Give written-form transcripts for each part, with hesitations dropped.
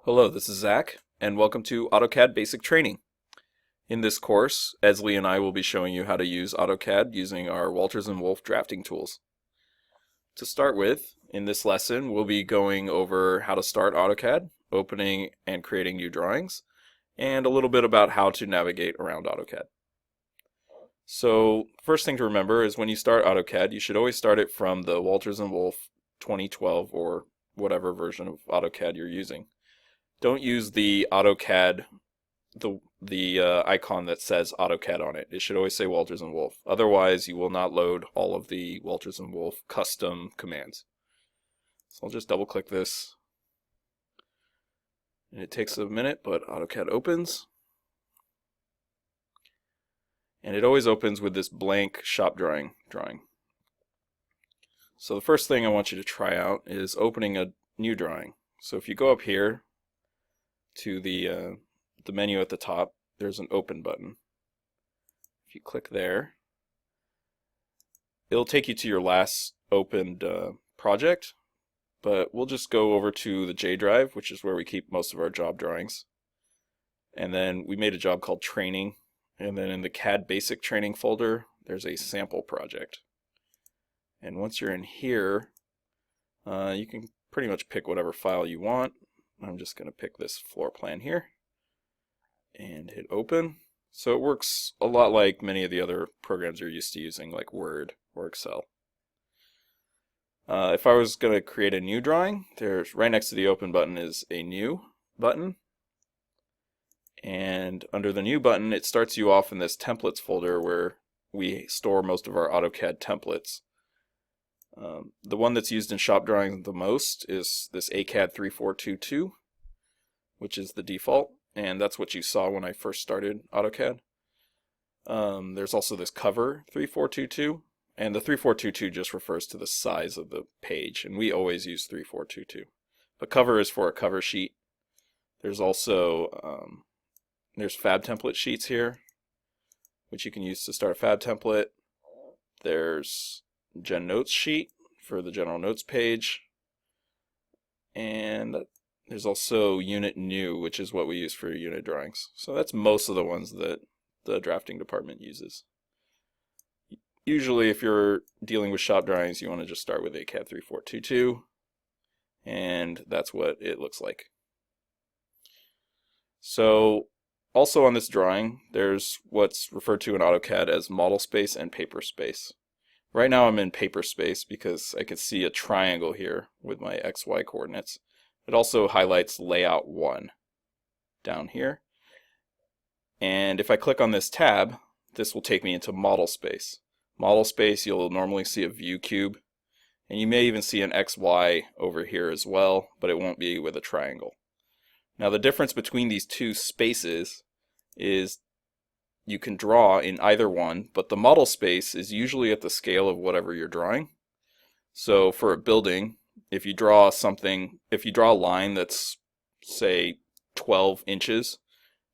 Hello, this is Zach, and welcome to AutoCAD Basic Training. In this course, Esley and I will be showing you how to use AutoCAD using our Walters & Wolff drafting tools. To start with, in this lesson, we'll be going over how to start AutoCAD, opening and creating new drawings, and a little bit about how to navigate around AutoCAD. So, first thing to remember is when you start AutoCAD, you should always start it from the Walters & Wolff 2012 or whatever version of AutoCAD you're using. Don't use the AutoCAD, the icon that says AutoCAD on it. It should always say Walters & Wolff. Otherwise, you will not load all of the Walters & Wolff custom commands. So I'll just double click this. And it takes a minute, but AutoCAD opens. And it always opens with this blank shop drawing. So the first thing I want you to try out is opening a new drawing. So if you go up here to the menu at the top, there's an open button. If you click there, it'll take you to your last opened project, but we'll just go over to the J drive, which is where we keep most of our job drawings. And then we made a job called Training, and then in the CAD Basic Training folder, there's a sample project. And once you're in here, you can pretty much pick whatever file you want. I'm just going to pick this floor plan here and hit open. So it works a lot like many of the other programs you're used to using, like Word or Excel. If I was going to create a new drawing, there's right next to the open button is a new button. And under the new button, it starts you off in this templates folder where we store most of our AutoCAD templates. The one that's used in shop drawings the most is this ACAD 3422, which is the default, and that's what you saw when I first started AutoCAD. There's also this cover 3422, and the 3422 just refers to the size of the page, and we always use 3422. But cover is for a cover sheet. There's also there's Fab Template Sheets here, which you can use to start a Fab template. There's Gen Notes sheet for the general notes page, and there's also Unit New, which is what we use for unit drawings. So that's most of the ones that the drafting department uses. Usually if you're dealing with shop drawings, you want to just start with ACAD 3422, and that's what it looks like. So also on this drawing, there's what's referred to in AutoCAD as model space and paper space. Right now I'm in paper space because I can see a triangle here with my XY coordinates. It also highlights layout 1 down here. And if I click on this tab, this will take me into model space. Model space, you'll normally see a view cube, and you may even see an XY over here as well, but it won't be with a triangle. Now the difference between these two spaces is you can draw in either one, but the model space is usually at the scale of whatever you're drawing. So for a building, if you draw a line that's, say, 12 inches,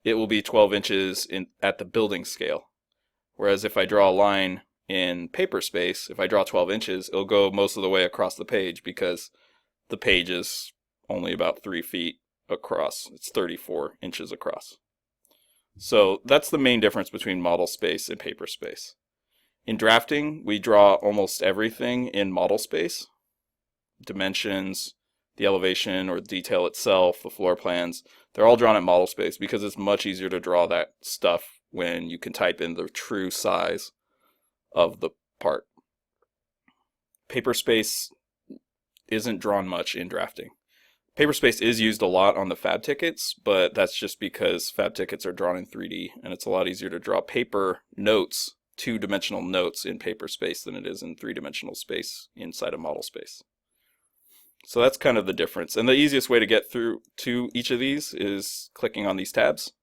it will be 12 inches at the building scale. Whereas if I draw a line in paper space, if I draw 12 inches, it'll go most of the way across the page because the page is only about 3 feet across. It's 34 inches across. So that's the main difference between model space and paper space. In drafting, we draw almost everything in model space. Dimensions, the elevation or the detail itself, the floor plans, they're all drawn at model space because it's much easier to draw that stuff when you can type in the true size of the part. Paper space isn't drawn much in drafting. Paper space is used a lot on the Fab tickets, but that's just because Fab tickets are drawn in 3D, and it's a lot easier to draw paper notes, two-dimensional notes in paper space than it is in three-dimensional space inside of model space. So that's kind of the difference. And the easiest way to get through to each of these is clicking on these tabs.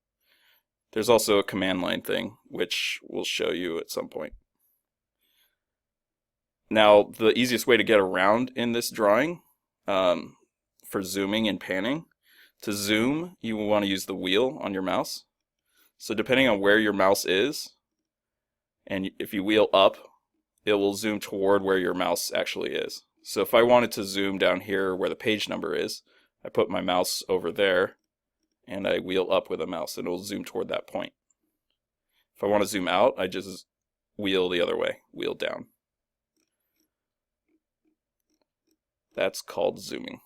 There's also a command line thing, which we'll show you at some point. Now, the easiest way to get around in this drawing, for zooming and panning. To zoom, you will want to use the wheel on your mouse. So depending on where your mouse is, and if you wheel up, it will zoom toward where your mouse actually is. So if I wanted to zoom down here where the page number is, I put my mouse over there, and I wheel up with a mouse, and it'll zoom toward that point. If I want to zoom out, I just wheel the other way, wheel down. That's called zooming.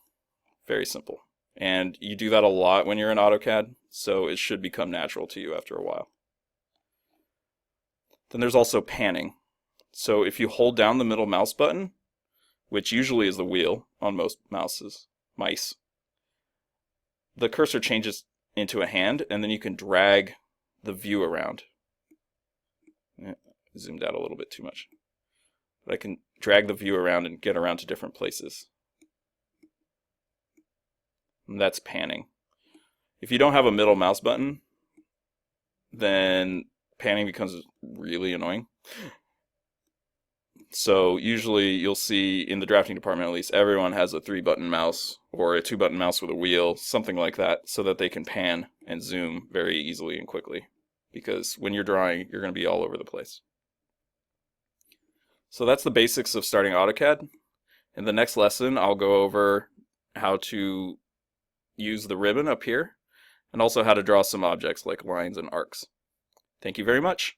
Very simple. And you do that a lot when you're in AutoCAD, so it should become natural to you after a while. Then there's also panning. So if you hold down the middle mouse button, which usually is the wheel on most mice, the cursor changes into a hand, and then you can drag the view around. Zoomed out a little bit too much. But I can drag the view around and get around to different places. And that's panning. If you don't have a middle mouse button, then panning becomes really annoying. So usually you'll see in the drafting department, at least, everyone has a 3-button mouse or a 2-button mouse with a wheel, something like that, so that they can pan and zoom very easily and quickly. Because when you're drawing, you're going to be all over the place. So that's the basics of starting AutoCAD. In the next lesson, I'll go over how to use the ribbon up here, and also how to draw some objects like lines and arcs. Thank you very much.